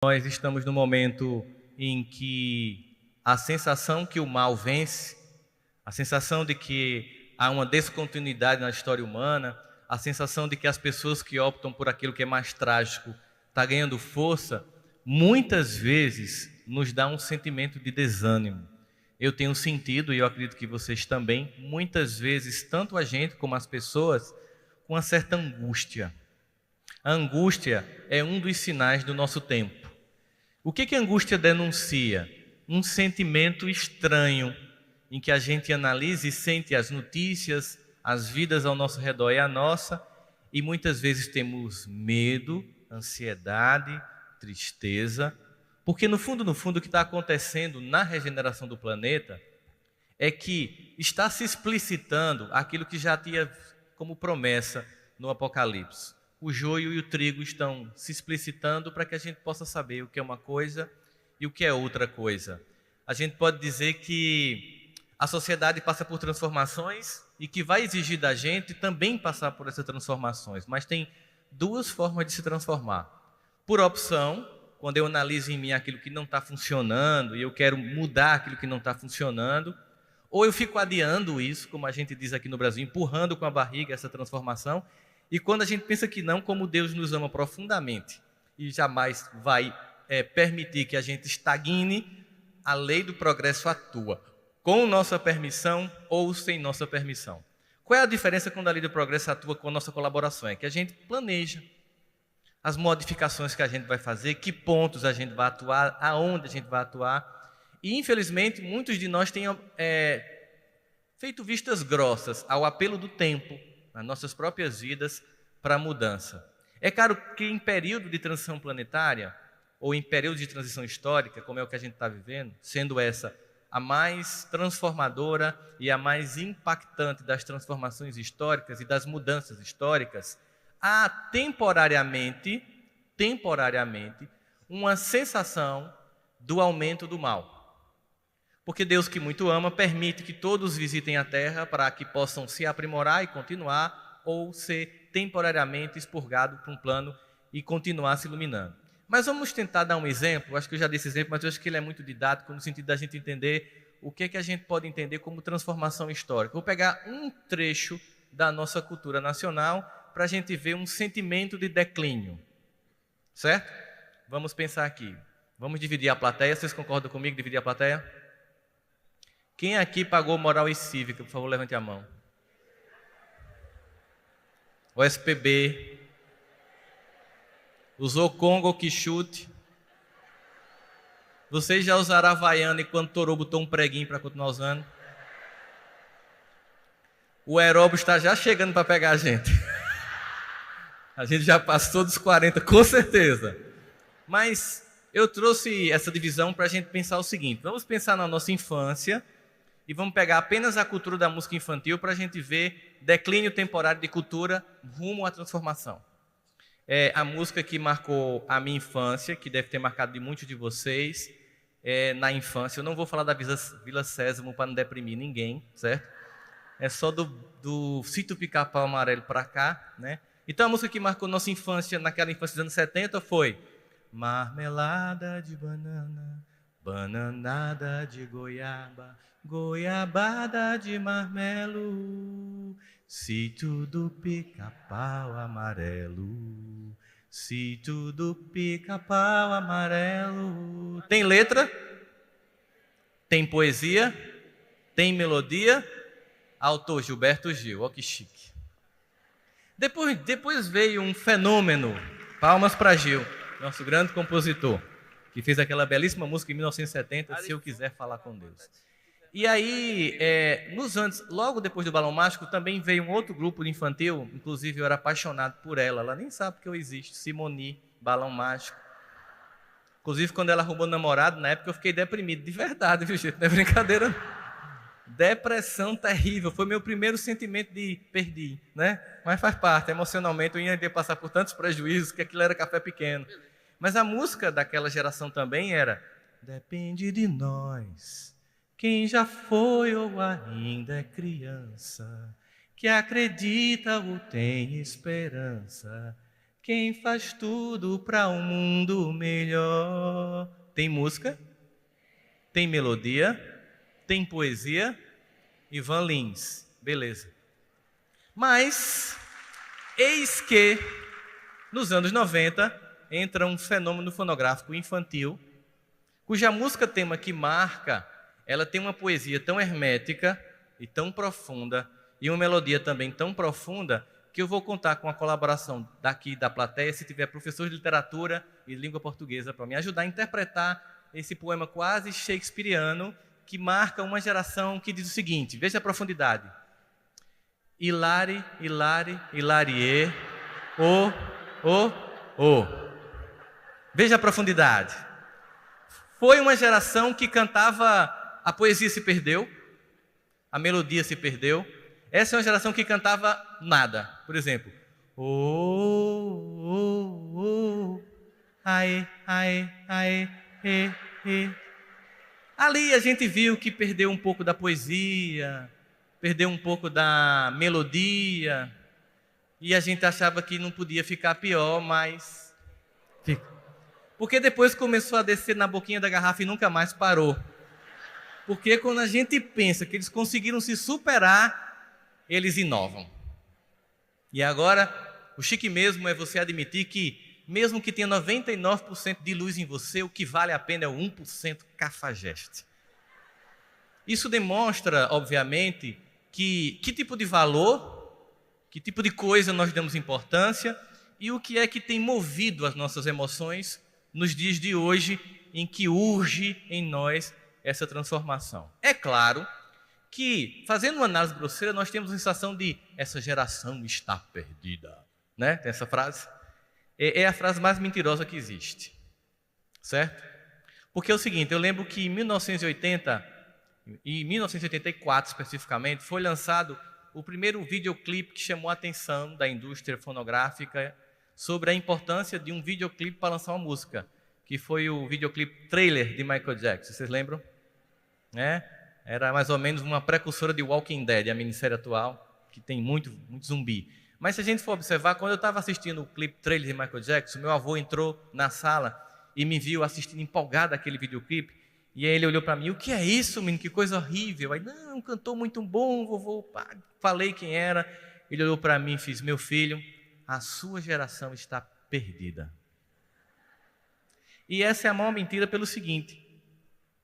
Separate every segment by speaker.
Speaker 1: Nós estamos no momento em que a sensação que o mal vence, a sensação de que há uma descontinuidade na história humana, a sensação de que as pessoas que optam por aquilo que é mais trágico estão ganhando força, muitas vezes nos dá um sentimento de desânimo. Eu tenho sentido, e eu acredito que vocês também, muitas vezes, tanto a gente como as pessoas, com uma certa angústia. A angústia é um dos sinais do nosso tempo. O que a angústia denuncia? Um sentimento estranho, em que a gente analisa e sente as notícias, as vidas ao nosso redor e a nossa, e muitas vezes temos medo, ansiedade, tristeza, porque no fundo, o que está acontecendo na regeneração do planeta é que está se explicitando aquilo que já tinha como promessa no Apocalipse. O joio e o trigo estão se explicitando para que a gente possa saber o que é uma coisa e o que é outra coisa. A gente pode dizer que a sociedade passa por transformações e que vai exigir da gente também passar por essas transformações, mas tem duas formas de se transformar. Por opção, quando eu analiso em mim aquilo que não está funcionando e eu quero mudar aquilo que não está funcionando, ou eu fico adiando isso, como a gente diz aqui no Brasil, empurrando com a barriga essa transformação, e quando a gente pensa que não, como Deus nos ama profundamente e jamais vai permitir que a gente estagne, a lei do progresso atua, com nossa permissão ou sem nossa permissão. Qual é a diferença quando a lei do progresso atua com nossa colaboração? É que a gente planeja as modificações que a gente vai fazer, que pontos a gente vai atuar, aonde a gente vai atuar. E, infelizmente, muitos de nós têm feito vistas grossas ao apelo do tempo, nas nossas próprias vidas, para a mudança. É claro que em período de transição planetária, ou em período de transição histórica, como é o que a gente está vivendo, sendo essa a mais transformadora e a mais impactante das transformações históricas e das mudanças históricas, há temporariamente, uma sensação do aumento do mal. Porque Deus, que muito ama, permite que todos visitem a terra para que possam se aprimorar e continuar, ou ser temporariamente expurgado para um plano e continuar se iluminando. Mas vamos tentar dar um exemplo. Acho que eu já dei esse exemplo, mas eu acho que ele é muito didático no sentido da gente entender o que a gente pode entender como transformação histórica. Vou pegar um trecho da nossa cultura nacional para a gente ver um sentimento de declínio. Certo? Vamos pensar aqui. Vamos dividir a plateia. Vocês concordam comigo, dividir a plateia? Quem aqui pagou moral e cívica? Por favor, levante a mão. O SPB. Usou Congo Quixote. Vocês já usaram a Havaiana enquanto Torô botou um preguinho para continuar usando? O aeróbio está já chegando para pegar a gente. A gente já passou dos 40, com certeza. Mas eu trouxe essa divisão para a gente pensar o seguinte. Vamos pensar na nossa infância e vamos pegar apenas a cultura da música infantil para a gente ver declínio temporário de cultura rumo à transformação. A música que marcou a minha infância, que deve ter marcado de muitos de vocês, na infância. Eu não vou falar da Vila Sésamo para não deprimir ninguém, certo? É só do Sítio Pica-Pau Amarelo para cá, né? Então a música que marcou nossa infância, naquela infância dos anos 70, foi Marmelada de banana, bananada de goiaba, goiabada de marmelo, sítio do Pica-Pau Amarelo, sítio do Pica-Pau Amarelo. Tem letra? Tem poesia? Tem melodia? Autor Gilberto Gil, ó que chique. Depois veio um fenômeno, palmas para Gil, nosso grande compositor, que fez aquela belíssima música em 1970, Se Eu Quiser Falar com Deus. E aí, logo depois do Balão Mágico, também veio um outro grupo de infantil, inclusive eu era apaixonado por ela nem sabe que eu existo, Simoni, Balão Mágico. Inclusive, quando ela arrumou namorado, na época eu fiquei deprimido, de verdade, viu, gente? Não é brincadeira. Depressão terrível, foi meu primeiro sentimento de perdi, né? Mas faz parte, emocionalmente eu ia passar por tantos prejuízos que aquilo era café pequeno. Mas a música daquela geração também era Depende de nós, quem já foi ou ainda é criança, que acredita ou tem esperança, quem faz tudo para um mundo melhor. Tem música, tem melodia, tem poesia. Ivan Lins, beleza. Mas, eis que, nos anos 90, entra um fenômeno fonográfico infantil, cuja música tema que marca, ela tem uma poesia tão hermética e tão profunda, e uma melodia também tão profunda, que eu vou contar com a colaboração daqui da plateia, se tiver professor de literatura e língua portuguesa, para me ajudar a interpretar esse poema quase shakespeariano, que marca uma geração que diz o seguinte, veja a profundidade. Hilari, hilari, hilarie, o. Veja a profundidade. Foi uma geração que cantava, a poesia se perdeu, a melodia se perdeu. Essa é uma geração que cantava nada. Por exemplo, aê, aê, aê, e. Ali a gente viu que perdeu um pouco da poesia, perdeu um pouco da melodia, e a gente achava que não podia ficar pior, mas fica. Porque depois começou a descer na boquinha da garrafa e nunca mais parou. Porque quando a gente pensa que eles conseguiram se superar, eles inovam. E agora, o chique mesmo é você admitir que, mesmo que tenha 99% de luz em você, o que vale a pena é o 1% cafajeste. Isso demonstra, obviamente, que tipo de valor, que tipo de coisa nós damos importância e o que é que tem movido as nossas emoções nos dias de hoje, em que urge em nós essa transformação. É claro que, fazendo uma análise grosseira, nós temos a sensação de essa geração está perdida. Né? Tem essa frase? É a frase mais mentirosa que existe. Certo? Porque é o seguinte, eu lembro que em 1980, e 1984 especificamente, foi lançado o primeiro videoclipe que chamou a atenção da indústria fonográfica sobre a importância de um videoclipe para lançar uma música, que foi o videoclipe Thriller de Michael Jackson. Vocês lembram? Era mais ou menos uma precursora de Walking Dead, a minissérie atual, que tem muito zumbi. Mas se a gente for observar, quando eu estava assistindo o clipe Thriller de Michael Jackson, meu avô entrou na sala e me viu assistindo empolgado aquele videoclipe, e aí ele olhou para mim, o que é isso, menino? Que coisa horrível. Aí, não, um cantor muito bom, vovô. Falei quem era. Ele olhou para mim e fez, meu filho, a sua geração está perdida. E essa é a maior mentira pelo seguinte,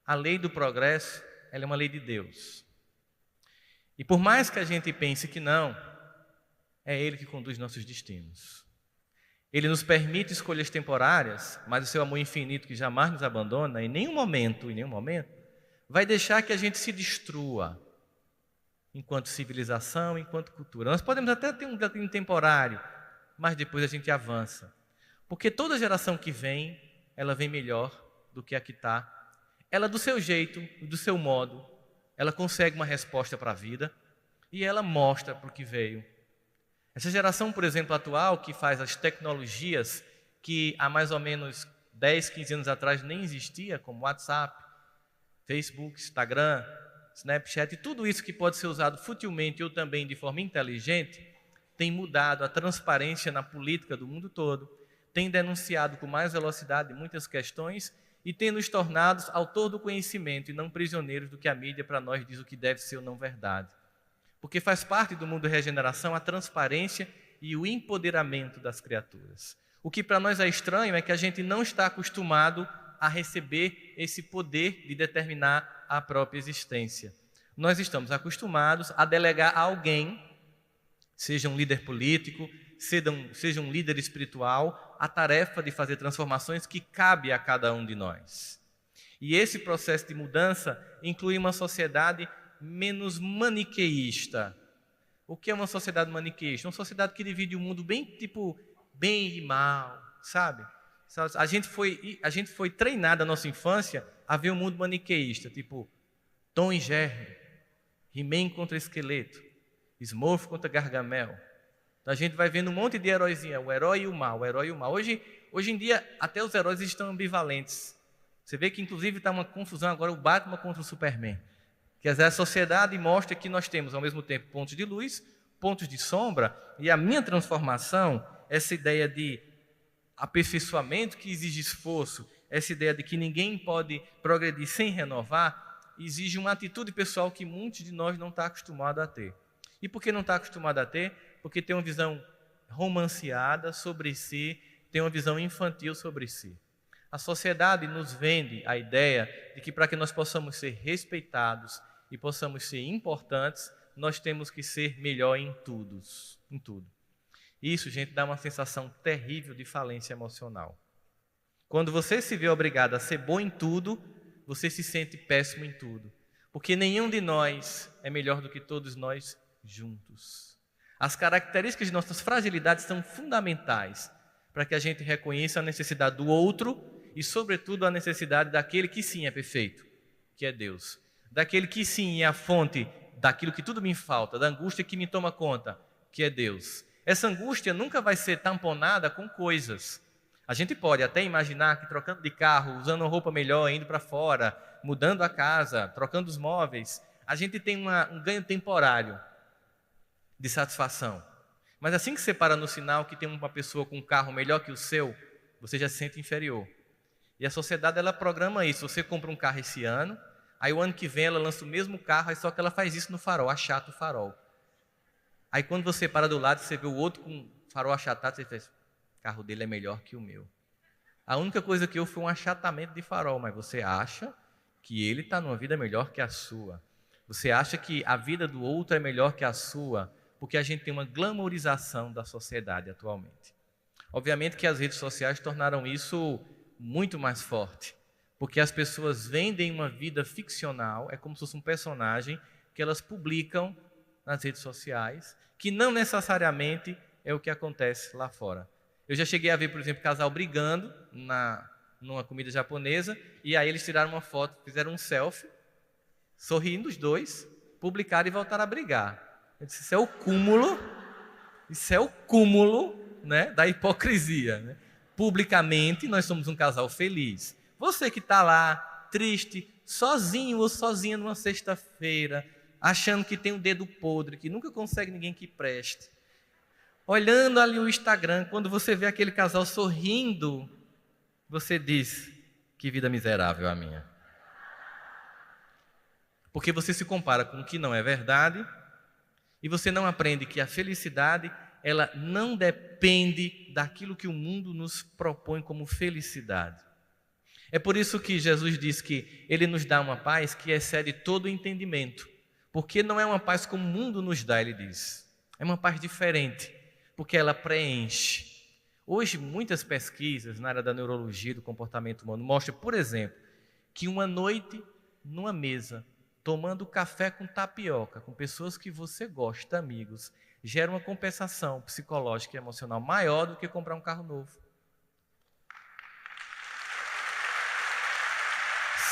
Speaker 1: a lei do progresso, ela é uma lei de Deus. E por mais que a gente pense que não, é Ele que conduz nossos destinos. Ele nos permite escolhas temporárias, mas o seu amor infinito que jamais nos abandona, em nenhum momento, vai deixar que a gente se destrua enquanto civilização, enquanto cultura. Nós podemos até ter um declínio temporário, mas depois a gente avança. Porque toda geração que vem, ela vem melhor do que a que está. Ela, do seu jeito, do seu modo, ela consegue uma resposta para a vida e ela mostra para o que veio. Essa geração, por exemplo, atual, que faz as tecnologias que há mais ou menos 10, 15 anos atrás nem existia, como WhatsApp, Facebook, Instagram, Snapchat, e tudo isso que pode ser usado futilmente ou também de forma inteligente, tem mudado a transparência na política do mundo todo, tem denunciado com mais velocidade muitas questões e tem nos tornado autor do conhecimento e não prisioneiros do que a mídia para nós diz o que deve ser ou não verdade. Porque faz parte do mundo da regeneração a transparência e o empoderamento das criaturas. O que para nós é estranho é que a gente não está acostumado a receber esse poder de determinar a própria existência. Nós estamos acostumados a delegar a alguém, seja um líder político, seja um líder espiritual, a tarefa de fazer transformações que cabe a cada um de nós. E esse processo de mudança inclui uma sociedade menos maniqueísta. O que é uma sociedade maniqueísta? Uma sociedade que divide o mundo bem e mal, sabe? A gente foi treinado na nossa infância a ver o mundo maniqueísta, tipo Tom e Jerry, He-Man contra Esqueleto, Smurf contra Gargamel. Então a gente vai vendo um monte de heróizinha, o herói e o mal, o herói e o mal. Hoje em dia, até os heróis estão ambivalentes. Você vê que inclusive está uma confusão agora, o Batman contra o Superman. Quer dizer, a sociedade mostra que nós temos, ao mesmo tempo, pontos de luz, pontos de sombra, e a minha transformação, essa ideia de aperfeiçoamento que exige esforço, essa ideia de que ninguém pode progredir sem renovar, exige uma atitude pessoal que muitos de nós não está acostumado a ter. E por que não está acostumado a ter? Porque tem uma visão romanceada sobre si, tem uma visão infantil sobre si. A sociedade nos vende a ideia de que para que nós possamos ser respeitados e possamos ser importantes, nós temos que ser melhor em tudo. Em tudo. Isso, gente, dá uma sensação terrível de falência emocional. Quando você se vê obrigado a ser bom em tudo, você se sente péssimo em tudo. Porque nenhum de nós é melhor do que todos nós juntos. As características de nossas fragilidades são fundamentais para que a gente reconheça a necessidade do outro e, sobretudo, a necessidade daquele que sim é perfeito, que é Deus. Daquele que sim é a fonte daquilo que tudo me falta, da angústia que me toma conta, que é Deus. Essa angústia nunca vai ser tamponada com coisas. A gente pode até imaginar que trocando de carro, usando uma roupa melhor, indo para fora, mudando a casa, trocando os móveis, a gente tem um ganho temporário de satisfação. Mas assim que você para no sinal que tem uma pessoa com um carro melhor que o seu, você já se sente inferior. E a sociedade, ela programa isso. Você compra um carro esse ano, aí o ano que vem ela lança o mesmo carro, aí só que ela faz isso no farol, achata o farol. Aí quando você para do lado, você vê o outro com farol achatado, você faz, o carro dele é melhor que o meu. A única coisa que houve foi um achatamento de farol, mas você acha que ele está numa vida melhor que a sua. Você acha que a vida do outro é melhor que a sua, porque a gente tem uma glamourização da sociedade atualmente. Obviamente que as redes sociais tornaram isso muito mais forte, porque as pessoas vendem uma vida ficcional, é como se fosse um personagem que elas publicam nas redes sociais, que não necessariamente é o que acontece lá fora. Eu já cheguei a ver, por exemplo, casal brigando numa comida japonesa, e aí eles tiraram uma foto, fizeram um selfie, sorrindo os dois, publicaram e voltaram a brigar. Eu disse, isso é o cúmulo, né, da hipocrisia. Né? Publicamente, nós somos um casal feliz. Você que está lá, triste, sozinho ou sozinha numa sexta-feira, achando que tem um dedo podre, que nunca consegue ninguém que preste, olhando ali o Instagram, quando você vê aquele casal sorrindo, você diz, que vida miserável a minha. Porque você se compara com o que não é verdade, e você não aprende que a felicidade, ela não depende daquilo que o mundo nos propõe como felicidade. É por isso que Jesus diz que Ele nos dá uma paz que excede todo o entendimento. Porque não é uma paz como o mundo nos dá, Ele diz. É uma paz diferente, porque ela preenche. Hoje, muitas pesquisas na área da neurologia, do comportamento humano, mostram, por exemplo, que uma noite numa mesa, tomando café com tapioca, com pessoas que você gosta, amigos, gera uma compensação psicológica e emocional maior do que comprar um carro novo.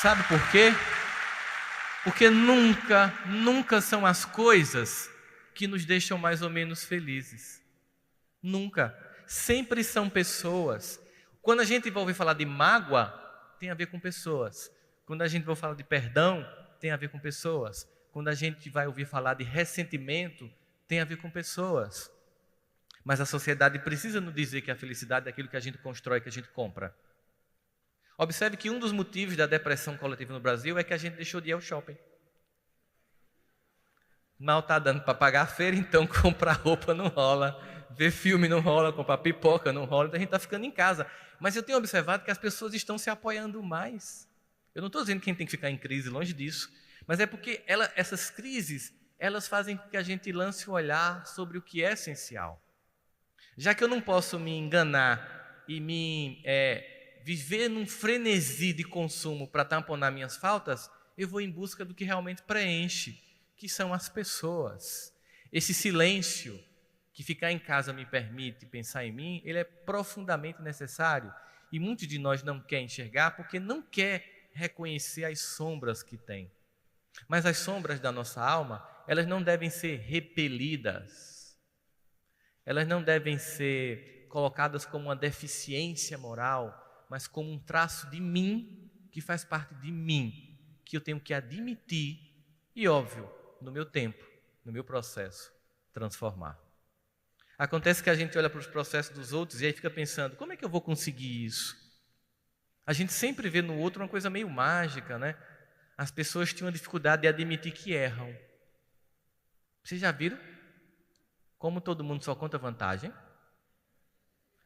Speaker 1: Sabe por quê? Porque nunca são as coisas que nos deixam mais ou menos felizes. Nunca. Sempre são pessoas. Quando a gente vai ouvir falar de mágoa, tem a ver com pessoas. Quando a gente vai falar de perdão, tem a ver com pessoas. Quando a gente vai ouvir falar de ressentimento, tem a ver com pessoas. Mas a sociedade precisa nos dizer que a felicidade é aquilo que a gente constrói, que a gente compra. Observe que um dos motivos da depressão coletiva no Brasil é que a gente deixou de ir ao shopping. Mal está dando para pagar a feira, então comprar roupa não rola, ver filme não rola, comprar pipoca não rola, então a gente está ficando em casa. Mas eu tenho observado que as pessoas estão se apoiando mais. Eu não estou dizendo que a gente tem que ficar em crise, longe disso, mas é porque essas crises, elas fazem com que a gente lance o olhar sobre o que é essencial. Já que eu não posso me enganar e viver num frenesi de consumo para tamponar minhas faltas, eu vou em busca do que realmente preenche, que são as pessoas. Esse silêncio que ficar em casa me permite pensar em mim, ele é profundamente necessário. E muitos de nós não quer enxergar porque não quer reconhecer as sombras que tem. Mas as sombras da nossa alma, elas não devem ser repelidas. Elas não devem ser colocadas como uma deficiência moral, mas como um traço de mim, que faz parte de mim, que eu tenho que admitir e, óbvio, no meu tempo, no meu processo, transformar. Acontece que a gente olha para os processos dos outros e aí fica pensando, como é que eu vou conseguir isso? A gente sempre vê no outro uma coisa meio mágica, né? As pessoas tinham dificuldade de admitir que erram. Vocês já viram como todo mundo só conta vantagem?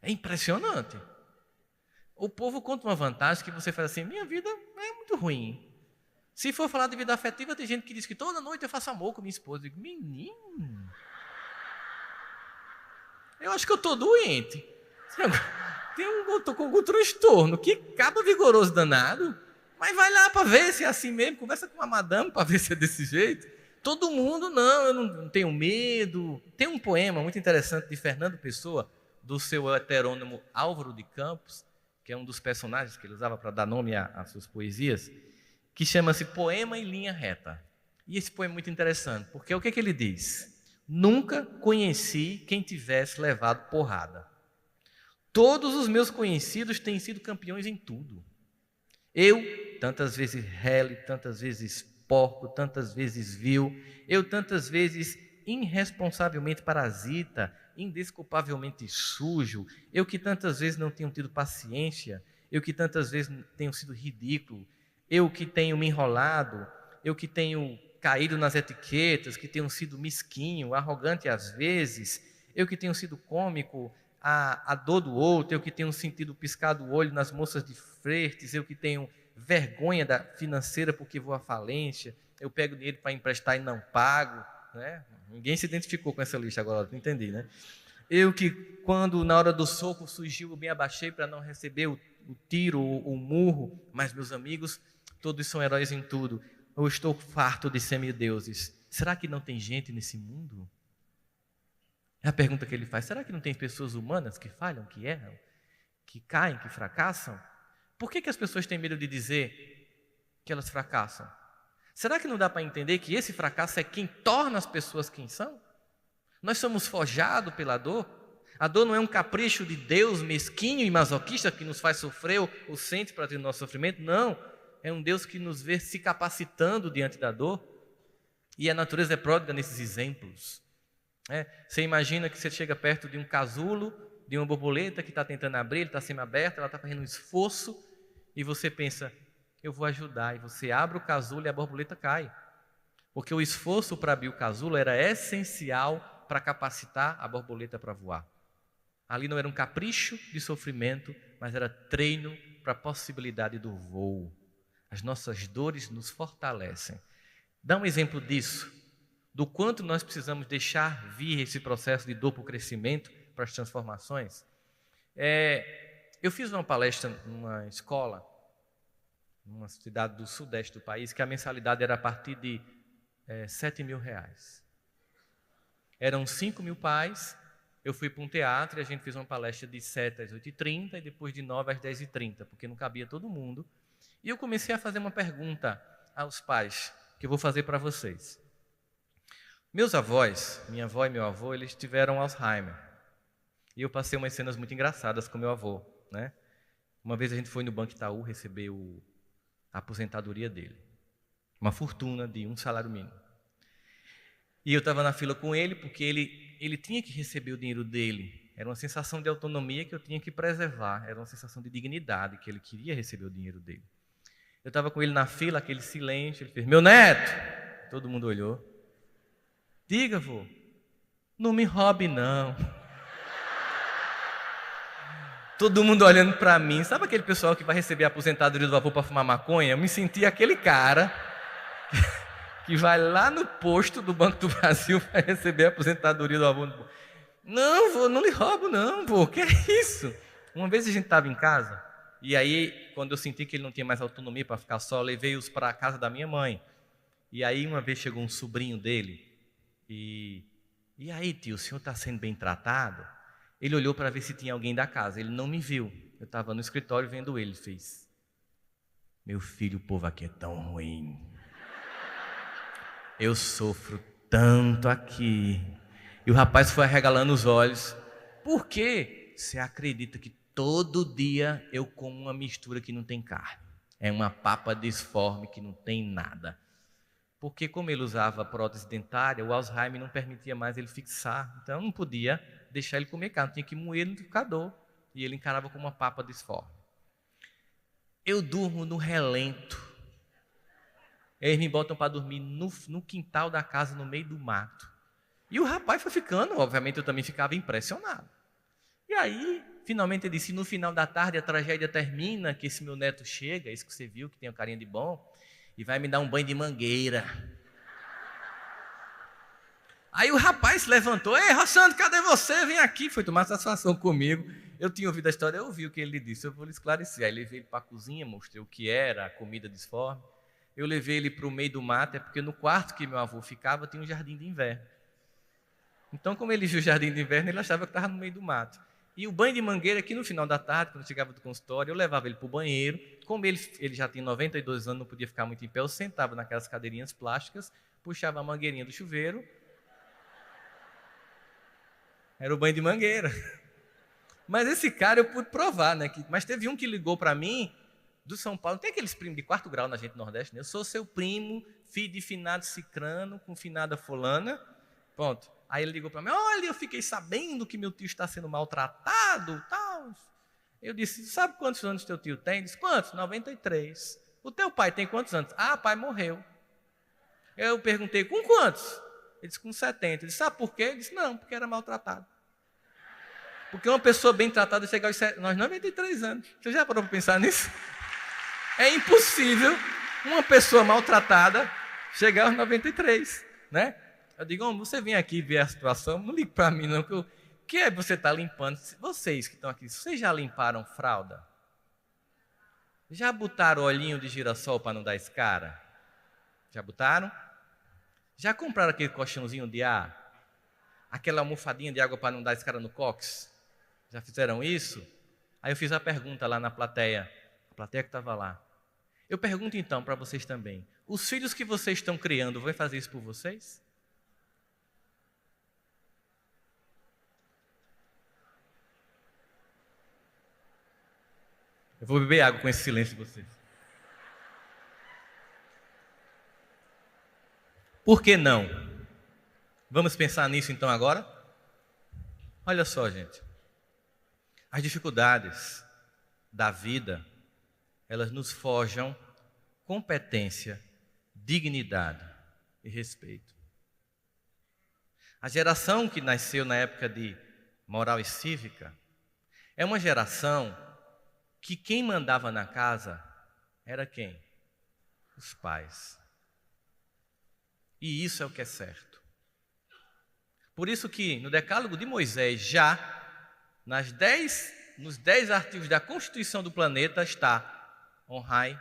Speaker 1: É impressionante. O povo conta uma vantagem que você faz assim, minha vida é muito ruim. Se for falar de vida afetiva, tem gente que diz que toda noite eu faço amor com minha esposa. Eu digo, menino, eu acho que eu estou doente. Eu estou com algum transtorno. Que cabo vigoroso danado. Mas vai lá para ver se é assim mesmo. Conversa com a madame para ver se é desse jeito. Todo mundo, não, eu não tenho medo. Tem um poema muito interessante de Fernando Pessoa, do seu heterônimo Álvaro de Campos, que é um dos personagens que ele usava para dar nome às suas poesias, que chama-se Poema em Linha Reta. E esse poema é muito interessante, porque o que ele diz? Nunca conheci quem tivesse levado porrada. Todos os meus conhecidos têm sido campeões em tudo. Eu, tantas vezes rele, tantas vezes porco, tantas vezes vil, eu tantas vezes irresponsavelmente parasita, indesculpavelmente sujo, eu que tantas vezes não tenho tido paciência, eu que tantas vezes tenho sido ridículo, eu que tenho me enrolado, eu que tenho caído nas etiquetas, que tenho sido mesquinho, arrogante às vezes, eu que tenho sido cômico, a dor do outro, eu que tenho sentido piscar do olho nas moças de flertes, eu que tenho vergonha financeira porque vou à falência, eu pego dinheiro para emprestar e não pago, né? Ninguém se identificou com essa lista agora, não entendi, né? Eu que, quando na hora do soco surgiu, eu me abaixei para não receber o tiro, o murro, mas meus amigos, todos são heróis em tudo. Eu estou farto de semideuses. Será que não tem gente nesse mundo? É a pergunta que ele faz. Será que não tem pessoas humanas que falham, que erram, que caem, que fracassam? Por que as pessoas têm medo de dizer que elas fracassam? Será que não dá para entender que esse fracasso é quem torna as pessoas quem são? Nós somos forjados pela dor. A dor não é um capricho de Deus mesquinho e masoquista que nos faz sofrer ou sente para ter o nosso sofrimento. Não, é um Deus que nos vê se capacitando diante da dor. E a natureza é pródiga nesses exemplos. Você imagina que você chega perto de um casulo, de uma borboleta que está tentando abrir, ele está semi-aberto, ela está fazendo um esforço, e você pensa, eu vou ajudar, e você abre o casulo e a borboleta cai. Porque o esforço para abrir o casulo era essencial para capacitar a borboleta para voar. Ali não era um capricho de sofrimento, mas era treino para a possibilidade do voo. As nossas dores nos fortalecem. Dá um exemplo disso, do quanto nós precisamos deixar vir esse processo de dor para o crescimento, para as transformações. Eu fiz uma palestra numa escola, numa cidade do sudeste do país, que a mensalidade era a partir de R$7.000. Eram 5.000 pais, eu fui para um teatro e a gente fez uma palestra de 7 às 8h30 e depois de 9 às 10h30, porque não cabia todo mundo. E eu comecei a fazer uma pergunta aos pais, que eu vou fazer para vocês. Meus avós, minha avó e meu avô, eles tiveram Alzheimer. E eu passei umas cenas muito engraçadas com meu avô, né? Uma vez a gente foi no Banco Itaú receber a aposentadoria dele. Uma fortuna de um salário mínimo. E eu estava na fila com ele, porque ele tinha que receber o dinheiro dele. Era uma sensação de autonomia que eu tinha que preservar. Era uma sensação de dignidade, que ele queria receber o dinheiro dele. Eu estava com ele na fila, aquele silêncio. Ele fez, meu neto! Todo mundo olhou. Diga, vô, não me roube não. Todo mundo olhando para mim. Sabe aquele pessoal que vai receber a aposentadoria do avô para fumar maconha? Eu me senti aquele cara que vai lá no posto do Banco do Brasil para receber a aposentadoria do avô. Não, vô, não lhe roubo não, vô, que é isso? Uma vez a gente estava em casa, e aí quando eu senti que ele não tinha mais autonomia para ficar só, eu levei-os para a casa da minha mãe. E aí uma vez chegou um sobrinho dele, e aí tio, o senhor está sendo bem tratado? Ele olhou para ver se tinha alguém da casa, ele não me viu. Eu estava no escritório vendo ele, fez, meu filho, o povo aqui é tão ruim. Eu sofro tanto aqui. E o rapaz foi arregalando os olhos. Por quê? Você acredita que todo dia eu como uma mistura que não tem carne? É uma papa disforme que não tem nada. Porque como ele usava prótese dentária, o Alzheimer não permitia mais ele fixar. Então não podia deixar ele comer carne, tinha que moer no liquidificador. E ele encarava como uma papa disforme. Eu durmo no relento. Eles me botam para dormir no quintal da casa, no meio do mato. E o rapaz foi ficando, obviamente eu também ficava impressionado. E aí, finalmente ele disse, no final da tarde a tragédia termina, que esse meu neto chega, esse que você viu, que tem uma carinha de bom, e vai me dar um banho de mangueira. Aí o rapaz se levantou, ei, Rossandro, cadê você? Vem aqui, foi tomar satisfação comigo. Eu tinha ouvido a história, eu ouvi o que ele disse, eu vou lhe esclarecer. Aí levei ele para a cozinha, mostrei o que era a comida disforme. Eu levei ele para o meio do mato, é porque no quarto que meu avô ficava tinha um jardim de inverno. Então, como ele viu o jardim de inverno, ele achava que estava no meio do mato. E o banho de mangueira, aqui no final da tarde, quando eu chegava do consultório, eu levava ele para o banheiro. Como ele já tinha 92 anos, não podia ficar muito em pé, eu sentava naquelas cadeirinhas plásticas, puxava a mangueirinha do chuveiro. Era o banho de mangueira. Mas esse cara eu pude provar, né? Mas teve um que ligou para mim, do São Paulo, tem aqueles primos de 4º grau na gente Nordeste, né? Eu sou seu primo, filho de finado cicrano, com finada fulana. Pronto. Aí ele ligou para mim, olha, eu fiquei sabendo que meu tio está sendo maltratado, tal. Eu disse, sabe quantos anos teu tio tem? Ele disse, quantos? 93. O teu pai tem quantos anos? Ah, pai morreu. Eu perguntei, com quantos? Ele disse, com 70. Ele disse, sabe por quê? Ele disse, não, porque era maltratado. Porque uma pessoa bem tratada chega aos 93 anos. Você já parou para pensar nisso? É impossível uma pessoa maltratada chegar aos 93, né? Eu digo, oh, você vem aqui ver a situação, não ligue para mim não, que o que é você estar limpando? Vocês que estão aqui, vocês já limparam fralda? Já botaram olhinho de girassol para não dar escara? Já botaram? Já compraram aquele colchãozinho de ar? Aquela almofadinha de água para não dar escara no cóccix? Já fizeram isso? Aí eu fiz a pergunta lá na plateia, a plateia que estava lá. Eu pergunto então para vocês também, os filhos que vocês estão criando vão fazer isso por vocês? Eu vou beber água com esse silêncio de vocês. Por que não? Vamos pensar nisso então agora? Olha só, gente. As dificuldades da vida, elas nos forjam competência, dignidade e respeito. A geração que nasceu na época de moral e cívica é uma geração que quem mandava na casa era quem? Os pais. E isso é o que é certo. Por isso que no Decálogo de Moisés, já nos 10 artigos da Constituição do planeta está: honrai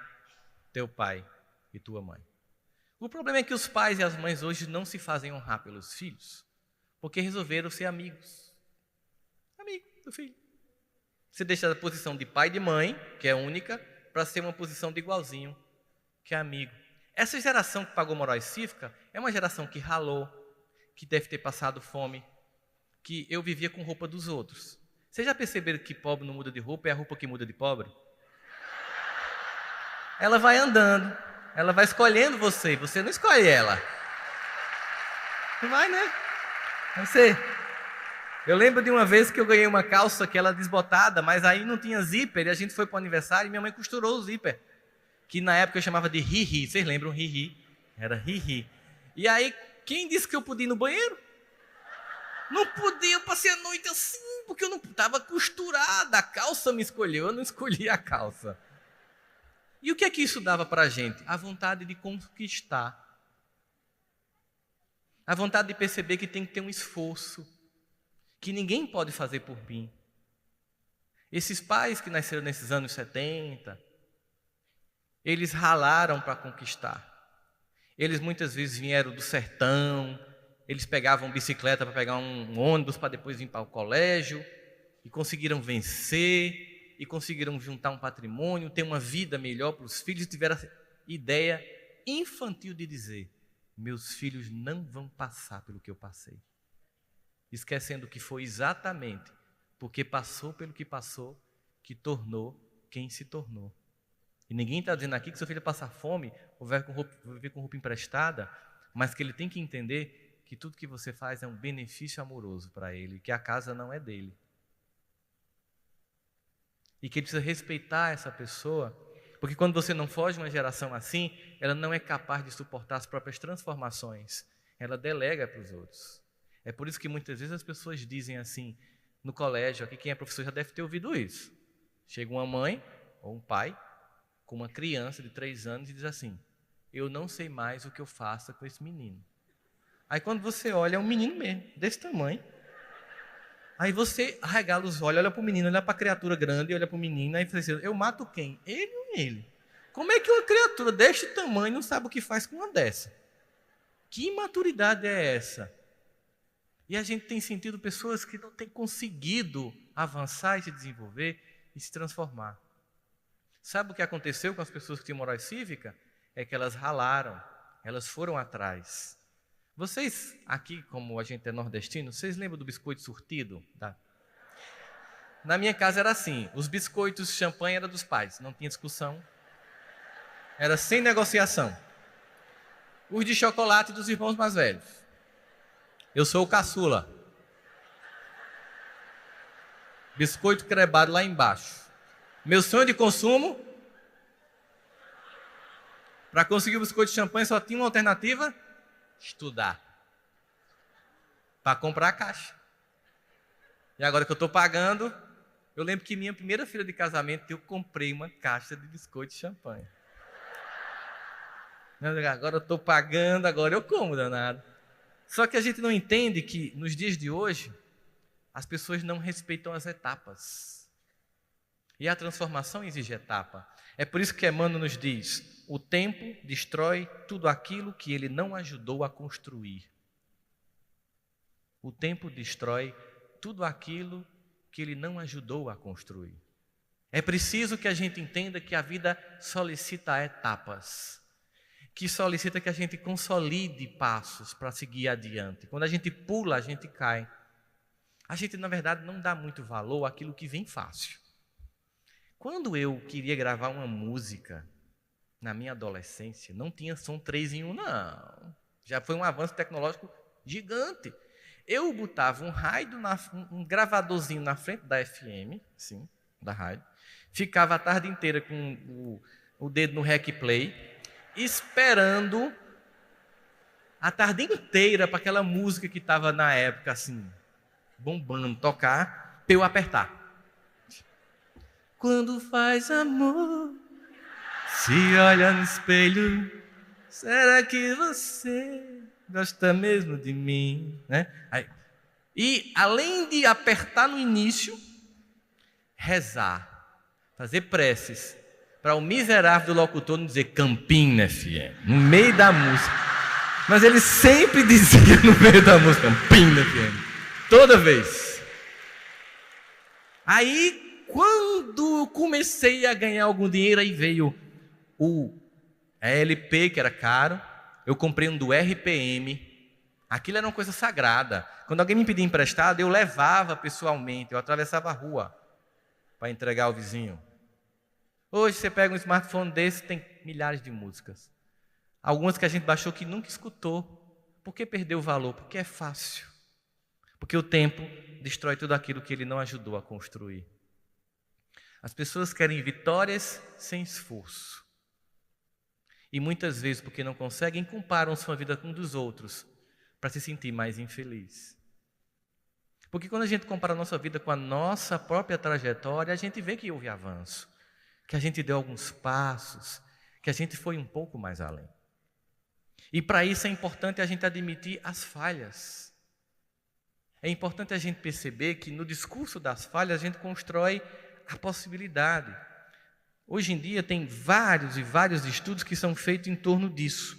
Speaker 1: teu pai e tua mãe. O problema é que os pais e as mães hoje não se fazem honrar pelos filhos, porque resolveram ser amigos. Amigo do filho. Você deixa a posição de pai e de mãe, que é única, para ser uma posição de igualzinho, que é amigo. Essa geração que pagou moral e cívica é uma geração que ralou, que deve ter passado fome, que eu vivia com roupa dos outros. Vocês já perceberam que pobre não muda de roupa, é a roupa que muda de pobre? Ela vai andando, ela vai escolhendo você não escolhe ela. Não vai, né? Você. Eu lembro de uma vez que eu ganhei uma calça que ela desbotada, mas aí não tinha zíper, e a gente foi para o aniversário e minha mãe costurou o zíper, que na época eu chamava de ri-ri. Vocês lembram ri-ri? Era ri-ri. E aí, quem disse que eu podia ir no banheiro? Não podia, eu passei a noite assim, porque eu não estava costurada, a calça me escolheu, eu não escolhi a calça. E o que é que isso dava para a gente? A vontade de conquistar. A vontade de perceber que tem que ter um esforço, que ninguém pode fazer por mim. Esses pais que nasceram nesses anos 70, eles ralaram para conquistar. Eles muitas vezes vieram do sertão, eles pegavam bicicleta para pegar um ônibus para depois vir para o colégio, e conseguiram vencer, e conseguiram juntar um patrimônio, ter uma vida melhor para os filhos, e tiveram a ideia infantil de dizer: meus filhos não vão passar pelo que eu passei. Esquecendo que foi exatamente porque passou pelo que passou que tornou quem se tornou. E ninguém está dizendo aqui que seu filho passar fome ou viver com roupa emprestada, mas que ele tem que entender que tudo que você faz é um benefício amoroso para ele, que a casa não é dele. E que ele precisa respeitar essa pessoa, porque quando você não foge de uma geração assim, ela não é capaz de suportar as próprias transformações. Ela delega para os outros. É por isso que muitas vezes as pessoas dizem assim, no colégio, aqui quem é professor já deve ter ouvido isso. Chega uma mãe ou um pai com uma criança de 3 anos e diz assim: eu não sei mais o que eu faço com esse menino. Aí quando você olha, é um menino mesmo, desse tamanho. Aí você arregala os olhos, olha para o menino, olha para a criatura grande, olha para o menino, aí você diz: eu mato quem? Ele ou ele? Como é que uma criatura deste tamanho não sabe o que faz com uma dessa? Que imaturidade é essa? E a gente tem sentido pessoas que não têm conseguido avançar e se desenvolver e se transformar. Sabe o que aconteceu com as pessoas que tinham moral cívica? É que elas ralaram, elas foram atrás. Vocês, aqui, como a gente é nordestino, vocês lembram do biscoito surtido? Na minha casa era assim, os biscoitos champanhe eram dos pais, não tinha discussão. Era sem negociação. Os de chocolate dos irmãos mais velhos. Eu sou o caçula. Biscoito crebado lá embaixo. Meu sonho de consumo, para conseguir o biscoito de champanhe só tinha uma alternativa: estudar. Para comprar a caixa. E agora que eu estou pagando, eu lembro que minha primeira filha de casamento eu comprei uma caixa de biscoito de champanhe. Agora eu estou pagando, agora eu como, danado. Só que a gente não entende que nos dias de hoje as pessoas não respeitam as etapas. E a transformação exige etapa. É por isso que Emmanuel nos diz: o tempo destrói tudo aquilo que ele não ajudou a construir. O tempo destrói tudo aquilo que ele não ajudou a construir. É preciso que a gente entenda que a vida solicita etapas, que solicita que a gente consolide passos para seguir adiante. Quando a gente pula, a gente cai. A gente, na verdade, não dá muito valor àquilo que vem fácil. Quando eu queria gravar uma música, na minha adolescência, não tinha som 3 em 1, não. Já foi um avanço tecnológico gigante. Eu botava um gravadorzinho na frente da FM, sim, da rádio, ficava a tarde inteira com o dedo no rec play, esperando a tarde inteira para aquela música que estava na época assim, bombando, tocar, para eu apertar. Quando faz amor, se olha no espelho, será que você gosta mesmo de mim? Né? E além de apertar no início, rezar, fazer preces, para o miserável do locutor não dizer Campina FM, no meio da música. Mas ele sempre dizia no meio da música, Campina FM, toda vez. Aí, quando eu comecei a ganhar algum dinheiro, aí veio o LP, que era caro, eu comprei um do RPM, aquilo era uma coisa sagrada. Quando alguém me pedia emprestado, eu levava pessoalmente, eu atravessava a rua para entregar ao vizinho. Hoje você pega um smartphone desse, tem milhares de músicas. Algumas que a gente baixou que nunca escutou. Por que perdeu o valor? Porque é fácil. Porque o tempo destrói tudo aquilo que ele não ajudou a construir. As pessoas querem vitórias sem esforço. E muitas vezes, porque não conseguem, comparam sua vida com a dos outros para se sentir mais infeliz. Porque quando a gente compara a nossa vida com a nossa própria trajetória, a gente vê que houve avanço, que a gente deu alguns passos, que a gente foi um pouco mais além. E para isso é importante a gente admitir as falhas. É importante a gente perceber que no discurso das falhas a gente constrói a possibilidade. Hoje em dia tem vários e vários estudos que são feitos em torno disso.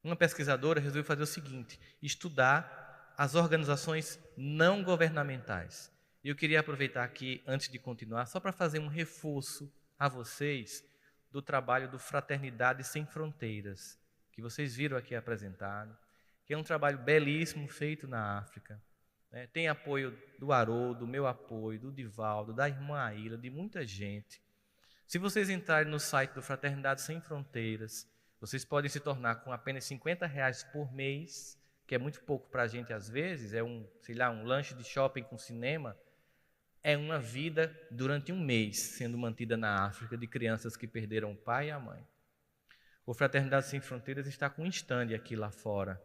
Speaker 1: Uma pesquisadora resolveu fazer o seguinte: estudar as organizações não governamentais. E eu queria aproveitar aqui, antes de continuar, só para fazer um reforço a vocês do trabalho do Fraternidade Sem Fronteiras, que vocês viram aqui apresentado, que é um trabalho belíssimo feito na África. Tem apoio do Haroldo, do meu apoio, do Divaldo, da irmã Aila, de muita gente. Se vocês entrarem no site do Fraternidade Sem Fronteiras, Vocês podem se tornar com apenas R$ 50 por mês, que é muito pouco para a gente às vezes, é um lanche de shopping com cinema, é uma vida durante um mês sendo mantida na África de crianças que perderam o pai e a mãe. O Fraternidade Sem Fronteiras está com um stand aqui lá fora.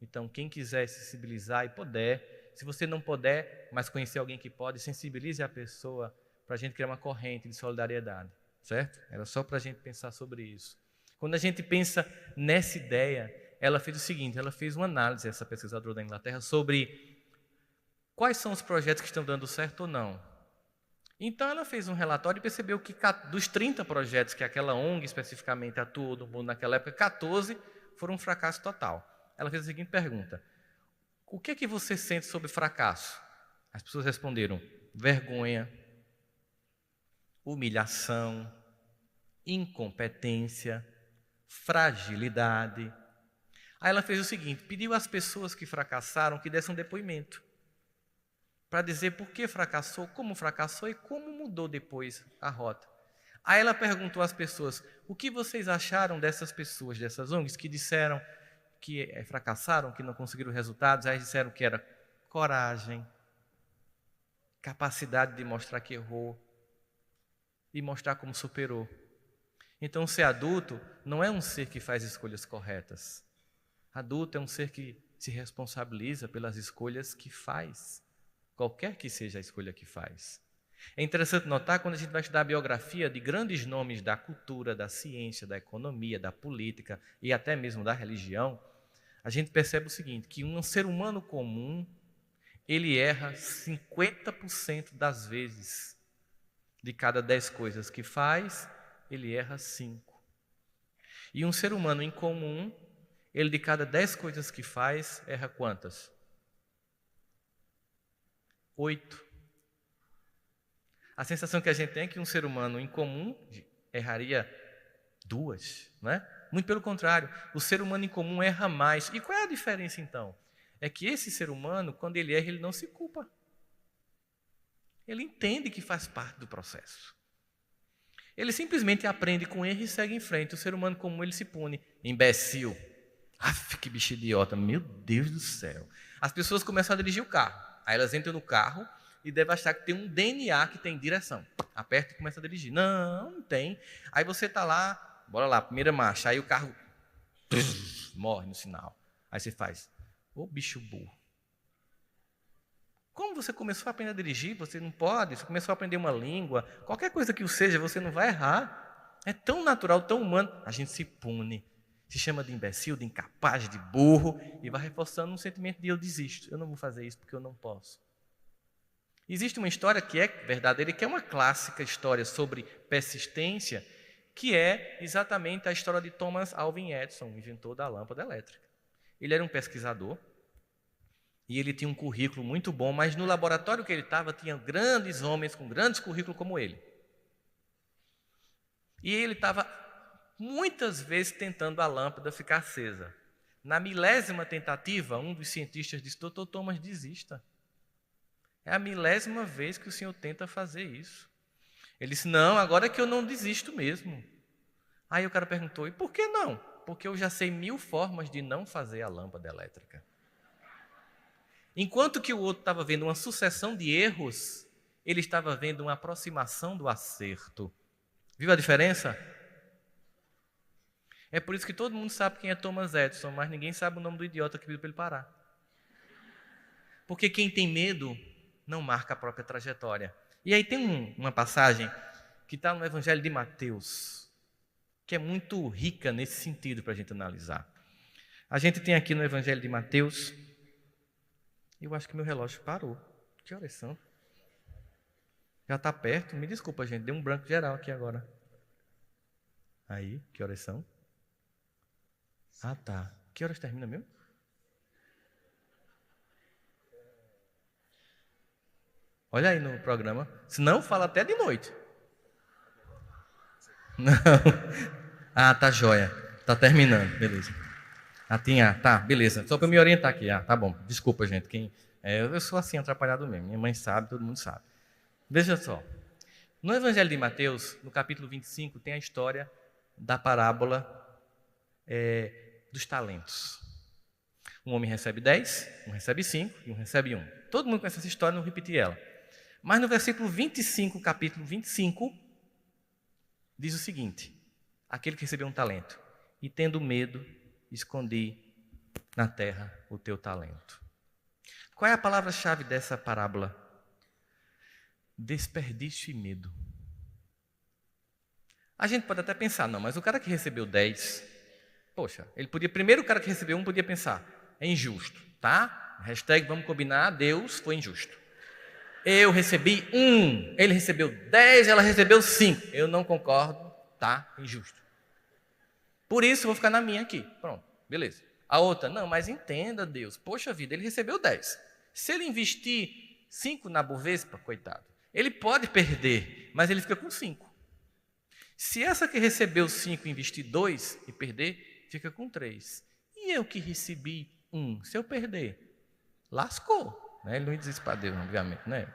Speaker 1: Então, quem quiser sensibilizar e puder, se você não puder, mas conhecer alguém que pode, sensibilize a pessoa para a gente criar uma corrente de solidariedade, certo? Era só para a gente pensar sobre isso. Quando a gente pensa nessa ideia, ela fez o seguinte, ela fez uma análise, essa pesquisadora da Inglaterra, sobre quais são os projetos que estão dando certo ou não. Então ela fez um relatório e percebeu que dos 30 projetos que aquela ONG especificamente atuou no mundo naquela época, 14 foram um fracasso total. Ela fez a seguinte pergunta: o que é que você sente sobre fracasso? As pessoas responderam: vergonha, humilhação, incompetência, fragilidade. Aí ela fez o seguinte, pediu às pessoas que fracassaram que dessem um depoimento para dizer por que fracassou, como fracassou e como mudou depois a rota. Aí ela perguntou às pessoas, o que vocês acharam dessas pessoas, dessas ONGs, que disseram que fracassaram, que não conseguiram resultados, aí disseram que era coragem, capacidade de mostrar que errou e mostrar como superou. Então, ser adulto não é um ser que faz escolhas corretas. Adulto é um ser que se responsabiliza pelas escolhas que faz, qualquer que seja a escolha que faz. É interessante notar, quando a gente vai estudar a biografia de grandes nomes da cultura, da ciência, da economia, da política e até mesmo da religião, a gente percebe o seguinte, que um ser humano comum, ele erra 50% das vezes. De cada 10 coisas que faz, ele erra 5. E um ser humano incomum, ele de cada 10 coisas que faz, erra quantas? 8. A sensação que a gente tem é que um ser humano incomum erraria 2, né? Muito pelo contrário, o ser humano incomum erra mais. E qual é a diferença então? É que esse ser humano, quando ele erra, ele não se culpa. Ele entende que faz parte do processo. Ele simplesmente aprende com erro e segue em frente. O ser humano comum, ele se pune. Imbecil. Aff, que bicho idiota. Meu Deus do céu. As pessoas começam a dirigir o carro. Aí elas entram no carro e devem achar que tem um DNA que tem direção. Aperta e começa a dirigir. Não, não tem. Aí você está lá, bora lá, primeira marcha. Aí o carro morre no sinal. Aí você faz, ô bicho burro. Como você começou a aprender a dirigir, você não pode, você começou a aprender uma língua, qualquer coisa que o seja, você não vai errar. É tão natural, tão humano. A gente se pune, se chama de imbecil, de incapaz, de burro, e vai reforçando um sentimento de eu desisto, eu não vou fazer isso porque eu não posso. Existe uma história que é verdadeira e que é uma clássica história sobre persistência, que é exatamente a história de Thomas Alva Edison, inventor da lâmpada elétrica. Ele era um pesquisador, e ele tinha um currículo muito bom, mas no laboratório que ele estava, tinha grandes homens com grandes currículos como ele. E ele estava muitas vezes tentando a lâmpada ficar acesa. Na 10ª tentativa, um dos cientistas disse, Dr. Thomas, desista. É a 10ª vez que o senhor tenta fazer isso. Ele disse, não, agora é que eu não desisto mesmo. Aí o cara perguntou, e por que não? Porque eu já sei 1000 formas de não fazer a lâmpada elétrica. Enquanto que o outro estava vendo uma sucessão de erros, ele estava vendo uma aproximação do acerto. Viu a diferença? É por isso que todo mundo sabe quem é Thomas Edison, mas ninguém sabe o nome do idiota que pediu para ele parar. Porque quem tem medo não marca a própria trajetória. E aí tem uma passagem que está no Evangelho de Mateus, que é muito rica nesse sentido para a gente analisar. A gente tem aqui no Evangelho de Mateus... Eu acho que meu relógio parou. Que horas são? Já está perto? Me desculpa, gente. Deu um branco geral aqui agora. Aí, que horas são? Ah, tá. Que horas termina mesmo? Olha aí no programa. Se não, fala até de noite. Não. Ah, tá jóia. Tá terminando. Beleza. Tá, beleza. Só para me orientar aqui. Tá bom. Desculpa, gente. Eu sou assim, atrapalhado mesmo. Minha mãe sabe, todo mundo sabe. Veja só. No Evangelho de Mateus, no capítulo 25, tem a história da parábola dos talentos. Um homem recebe 10, um recebe 5 e um recebe 1. Todo mundo conhece essa história, não repetir ela. Mas no versículo 25, capítulo 25, diz o seguinte: aquele que recebeu um talento, e tendo medo, escondi na terra o teu talento. Qual é a palavra-chave dessa parábola? Desperdício e medo. A gente pode até pensar, não, mas o cara que recebeu 10, poxa, ele podia, primeiro o cara que recebeu 1 podia pensar, é injusto, tá? Hashtag vamos combinar, Deus foi injusto. Eu recebi 1, ele recebeu 10, ela recebeu 5. Eu não concordo, tá? Injusto. Por isso, eu vou ficar na minha aqui. Pronto, beleza. A outra, não, mas entenda, Deus. Poxa vida, ele recebeu 10. Se ele investir 5 na Bovespa, coitado, ele pode perder, mas ele fica com 5. Se essa que recebeu 5 investir 2 e perder, fica com 3. E eu que recebi 1, se eu perder, lascou. Né? Ele não diz isso para Deus, obviamente. Né?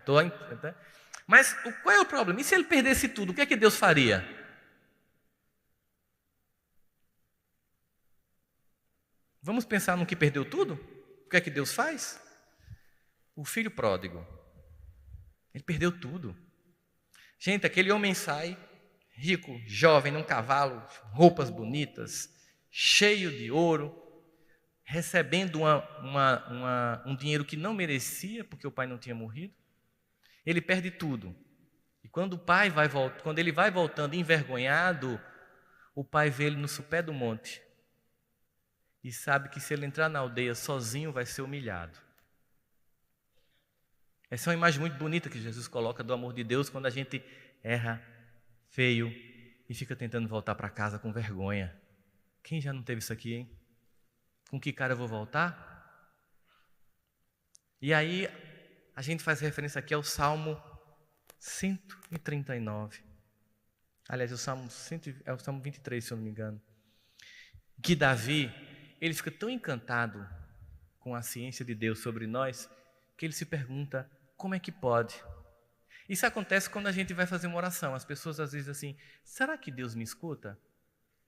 Speaker 1: Mas qual é o problema? E se ele perdesse tudo, o que é que Deus faria? Vamos pensar no que perdeu tudo? O que é que Deus faz? O filho pródigo. Ele perdeu tudo. Gente, aquele homem sai, rico, jovem, num cavalo, roupas bonitas, cheio de ouro, recebendo um dinheiro que não merecia, porque o pai não tinha morrido. Ele perde tudo. E quando ele vai voltando envergonhado, o pai vê ele no sopé do monte e sabe que se ele entrar na aldeia sozinho vai ser humilhado. Essa é uma imagem muito bonita que Jesus coloca do amor de Deus quando a gente erra feio e fica tentando voltar para casa com vergonha. Quem já não teve isso aqui, hein? Com que cara eu vou voltar? E aí a gente faz referência aqui ao Salmo 139. Aliás, o Salmo 23, se eu não me engano. Que Davi, ele fica tão encantado com a ciência de Deus sobre nós, que ele se pergunta, como é que pode? Isso acontece quando a gente vai fazer uma oração. As pessoas às vezes assim, será que Deus me escuta?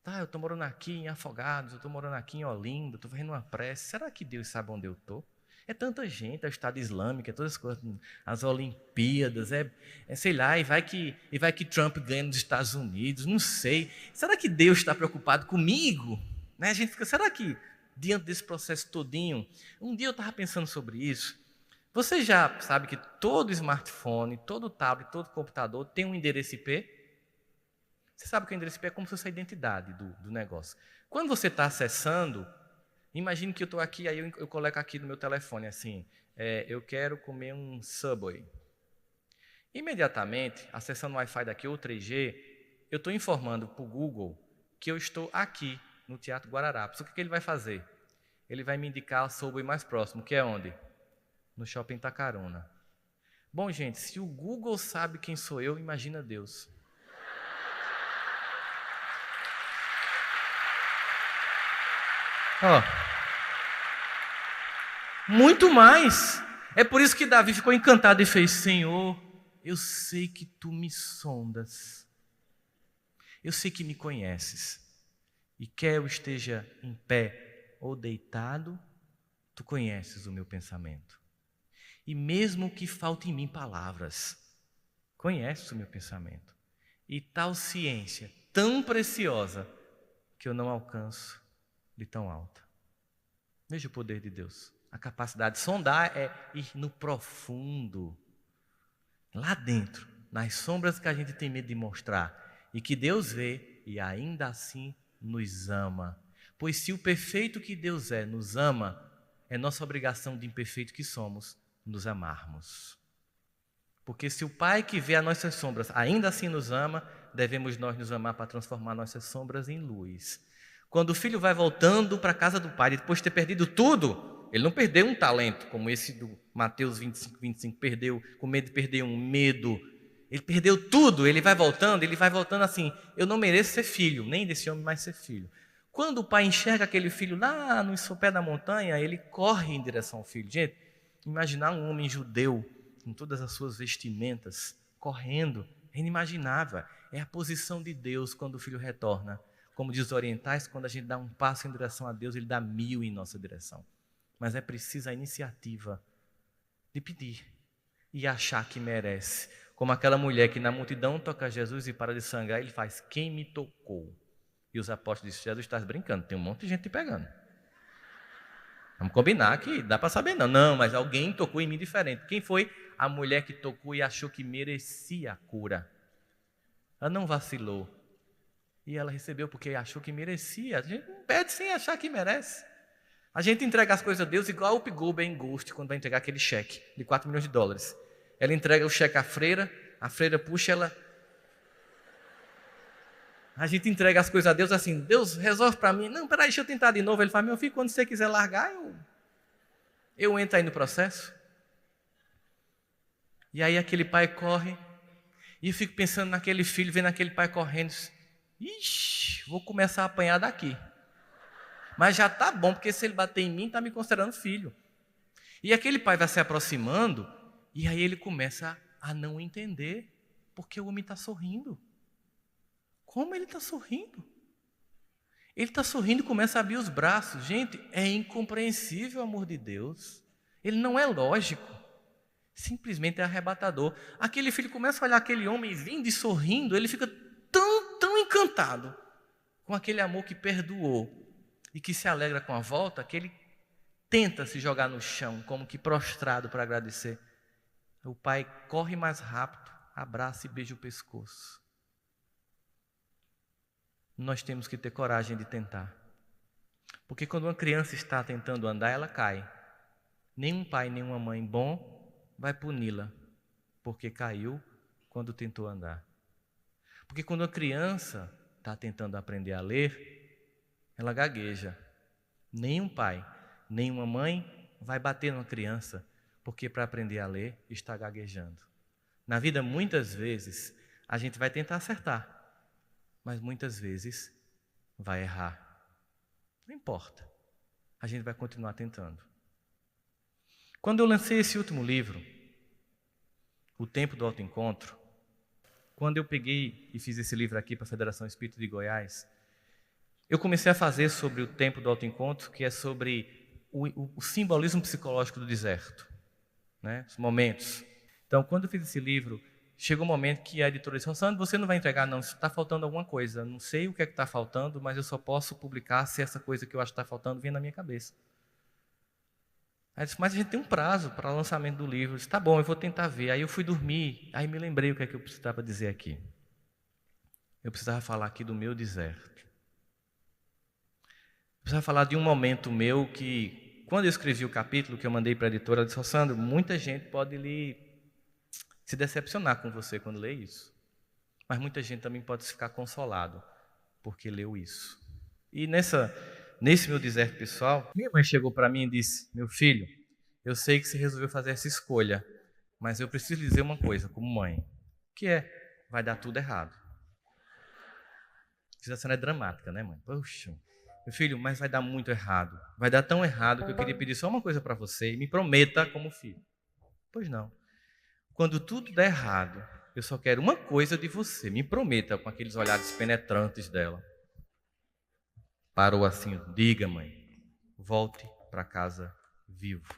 Speaker 1: Tá, eu estou morando aqui em Afogados, eu estou morando aqui em Olinda, estou fazendo uma prece. Será que Deus sabe onde eu estou? É tanta gente, é o Estado Islâmico, é todas as coisas, as Olimpíadas, sei lá, e vai que Trump ganha nos Estados Unidos, não sei. Será que Deus está preocupado comigo? Né? A gente fica, será que diante desse processo todinho, um dia eu estava pensando sobre isso. Você já sabe que todo smartphone, todo tablet, todo computador tem um endereço IP? Você sabe que o endereço IP é como se fosse a identidade do negócio. Quando você está acessando, imagine que eu estou aqui, aí eu coloco aqui no meu telefone assim, eu quero comer um Subway. Imediatamente, acessando o Wi-Fi daqui ou 3G, eu estou informando para o Google que eu estou aqui no Teatro Guararapes. O que ele vai fazer? Ele vai me indicar o Subway mais próximo, que é onde? No Shopping Itacaruna. Bom, gente, se o Google sabe quem sou eu, imagina Deus. Ó, muito mais. É por isso que Davi ficou encantado e fez, Senhor, eu sei que tu me sondas. Eu sei que me conheces. E quer eu esteja em pé ou deitado, tu conheces o meu pensamento. E mesmo que falte em mim palavras, conheces o meu pensamento. E tal ciência tão preciosa que eu não alcanço de tão alta. Veja o poder de Deus. A capacidade de sondar é ir no profundo, lá dentro, nas sombras que a gente tem medo de mostrar, e que Deus vê e ainda assim nos ama. Pois se o perfeito que Deus nos ama, é nossa obrigação de imperfeito que somos, nos amarmos. Porque se o Pai que vê as nossas sombras ainda assim nos ama, devemos nós nos amar para transformar nossas sombras em luz. Quando o filho vai voltando para a casa do pai, depois de ter perdido tudo, ele não perdeu um talento, como esse do Mateus 25, perdeu, com medo de perder um medo. Ele perdeu tudo, ele vai voltando assim, eu não mereço ser filho, nem desse homem mais ser filho. Quando o pai enxerga aquele filho lá no sopé da montanha, ele corre em direção ao filho. Gente, imaginar um homem judeu, com todas as suas vestimentas, correndo, é inimaginável. É a posição de Deus quando o filho retorna. como diz os orientais, quando a gente dá um passo em direção a Deus, Ele dá 1000 em nossa direção. Mas é preciso a iniciativa de pedir e achar que merece. Como aquela mulher que na multidão toca a Jesus e para de sangrar, ele faz: quem me tocou? E os apóstolos disseram: Jesus, estás brincando, tem um monte de gente te pegando. Vamos combinar que dá para saber não. Não, mas alguém tocou em mim diferente. Quem foi? A mulher que tocou e achou que merecia a cura. Ela não vacilou. E ela recebeu porque achou que merecia. A gente não pede sem achar que merece. A gente entrega as coisas a Deus igual o Pigou Ben Ghost quando vai entregar aquele cheque de 4 milhões de dólares. Ela entrega o cheque à freira, a freira puxa ela. A gente entrega as coisas a Deus assim: Deus, resolve para mim. Não, peraí, deixa eu tentar de novo. Ele fala: meu filho, quando você quiser largar, eu entro aí no processo. E aí aquele pai corre, e eu fico pensando naquele filho, vendo aquele pai correndo. Ixi, vou começar a apanhar daqui. Mas já está bom, porque se ele bater em mim, está me considerando filho. E aquele pai vai se aproximando, e aí ele começa a não entender, porque o homem está sorrindo. Como ele está sorrindo? Ele está sorrindo e começa a abrir os braços. Gente, é incompreensível o amor de Deus. Ele não é lógico. Simplesmente é arrebatador. Aquele filho começa a olhar aquele homem vindo e sorrindo, ele fica tão encantado com aquele amor que perdoou e que se alegra com a volta, que ele tenta se jogar no chão, como que prostrado para agradecer. O pai corre mais rápido, abraça e beija o pescoço. Nós temos que ter coragem de tentar. Porque quando uma criança está tentando andar, ela cai. Nenhum pai, nenhuma mãe bom vai puni-la, porque caiu quando tentou andar. Porque quando uma criança está tentando aprender a ler, ela gagueja. Nenhum pai, nenhuma mãe vai bater numa criança, porque para aprender a ler está gaguejando. Na vida, muitas vezes, a gente vai tentar acertar, mas muitas vezes vai errar. Não importa, a gente vai continuar tentando. Quando eu lancei esse último livro, O Tempo do Autoencontro, quando eu peguei e fiz esse livro aqui para a Federação Espírita de Goiás, eu comecei a fazer sobre o tempo do autoencontro, que é sobre o simbolismo psicológico do deserto, né? Os momentos. Então, quando eu fiz esse livro, chegou um momento que a editora disse: Sandro, você não vai entregar não, está faltando alguma coisa. Não sei o que é que está faltando, mas eu só posso publicar se essa coisa que eu acho que está faltando vem na minha cabeça. Aí eu disse: mas a gente tem um prazo para o lançamento do livro. Eu disse: tá bom, eu vou tentar ver. Aí eu fui dormir, aí me lembrei o que é que eu precisava dizer aqui. Eu precisava falar aqui do meu deserto. Eu precisava falar de um momento meu que, quando eu escrevi o capítulo que eu mandei para a editora, ela disse: Sandro, muita gente pode se decepcionar com você quando lê isso. Mas muita gente também pode ficar consolado porque leu isso. E nesse meu deserto pessoal, minha mãe chegou para mim e disse: meu filho, eu sei que você resolveu fazer essa escolha, mas eu preciso lhe dizer uma coisa como mãe, que vai dar tudo errado. A situação é dramática, né, mãe? Poxa, meu filho, mas vai dar muito errado. Vai dar tão errado que eu queria pedir só uma coisa para você e me prometa como filho. Pois não. Quando tudo der errado, eu só quero uma coisa de você. Me prometa, com aqueles olhares penetrantes dela. Parou assim: diga, mãe, volte para casa vivo.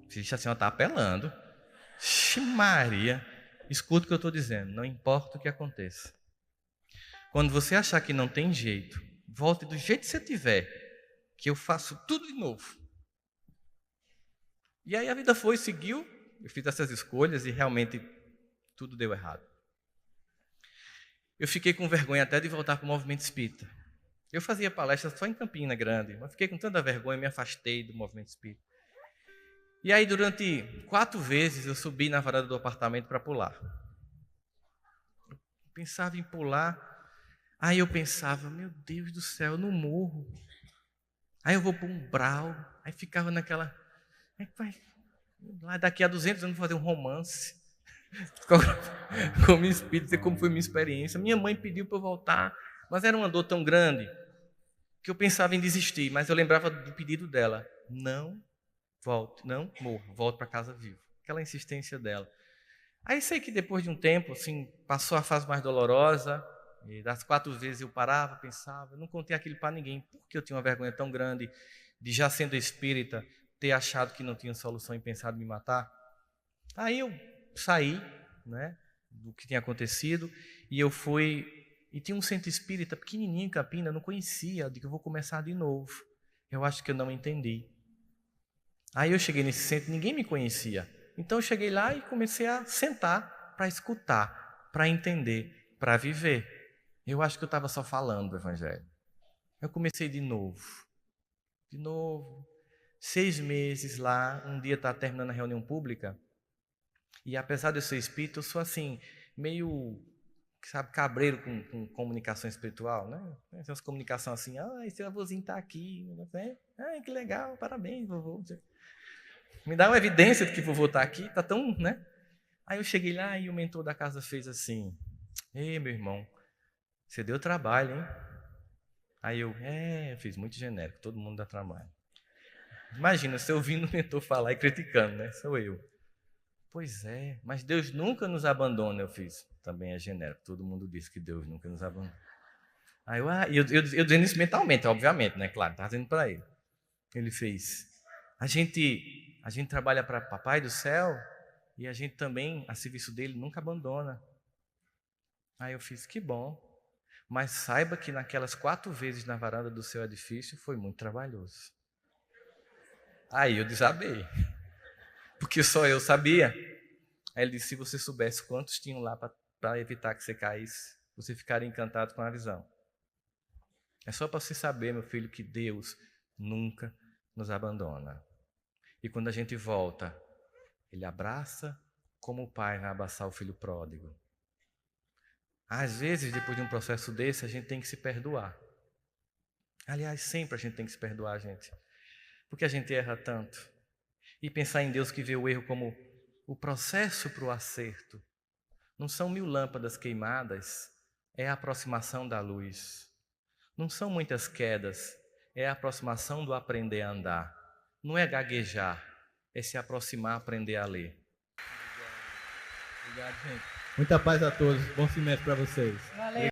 Speaker 1: Vixe, a senhora está apelando. Maria, escuta o que eu estou dizendo. Não importa o que aconteça. Quando você achar que não tem jeito, volte do jeito que você tiver, que eu faço tudo de novo. E aí a vida seguiu. Eu fiz essas escolhas e realmente tudo deu errado. Eu fiquei com vergonha até de voltar para o movimento espírita. Eu fazia palestras só em Campina Grande, mas fiquei com tanta vergonha e me afastei do movimento espírita. E aí, durante 4 vezes, eu subi na varanda do apartamento para pular. Eu pensava em pular, aí eu pensava: meu Deus do céu, eu não morro. Aí eu vou para um umbral, aí ficava naquela... Lá daqui a 200 anos vou fazer um romance com o meu espírito, como foi minha experiência. Minha mãe pediu para eu voltar, mas era uma dor tão grande que eu pensava em desistir, mas eu lembrava do pedido dela: não volte, não morra, volte para casa vivo. Aquela insistência dela. Aí sei que depois de um tempo, assim, passou a fase mais dolorosa, E das 4 vezes eu parava, pensava, eu não contei aquilo para ninguém, porque eu tinha uma vergonha tão grande de, já sendo espírita, ter achado que não tinha solução e pensado em me matar. Aí eu saí, né, do que tinha acontecido, e eu fui, e tinha um centro espírita pequenininho em Campina, eu não conhecia, eu digo, eu vou começar de novo. Eu acho que eu não entendi. Aí eu cheguei nesse centro, ninguém me conhecia. Então eu cheguei lá e comecei a sentar para escutar, para entender, para viver. Eu acho que eu estava só falando do Evangelho. Eu comecei de novo. 6 meses lá, um dia estava terminando a reunião pública, e apesar de eu ser espírita, eu sou assim, meio, sabe, cabreiro com comunicação espiritual, né? Tem umas comunicação assim, seu avôzinho está aqui, né? Que legal, parabéns, vovô. Me dá uma evidência de que vovô está aqui, está tão, né? Aí eu cheguei lá e o mentor da casa fez assim, ei, meu irmão, você deu trabalho, hein? Aí eu fiz muito genérico, todo mundo dá trabalho. Imagina, você ouvindo o mentor falar e criticando, né? Sou eu. Pois é, mas Deus nunca nos abandona, eu fiz. Também é genérico, todo mundo diz que Deus nunca nos abandona. Aí eu dizendo isso mentalmente, obviamente, né? Claro, estava dizendo para ele. Ele fez. A gente trabalha para Papai do Céu e a gente também, a serviço dele, nunca abandona. Aí eu fiz, que bom. Mas saiba que naquelas 4 vezes na varanda do seu edifício foi muito trabalhoso. Aí eu desabei, porque só eu sabia. Aí ele disse, se você soubesse quantos tinham lá para evitar que você caísse, você ficaria encantado com a visão. É só para você saber, meu filho, que Deus nunca nos abandona. E quando a gente volta, Ele abraça como o pai vai abraçar o filho pródigo. Às vezes, depois de um processo desse, a gente tem que se perdoar. Aliás, sempre a gente tem que se perdoar, gente. Porque a gente erra tanto. E pensar em Deus que vê o erro como o processo para o acerto. Não são 1000 lâmpadas queimadas, é a aproximação da luz. Não são muitas quedas, é a aproximação do aprender a andar. Não é gaguejar, é se aproximar, aprender a ler.
Speaker 2: Obrigado, gente. Muita paz a todos. Bom semestre para vocês.
Speaker 3: Valeu.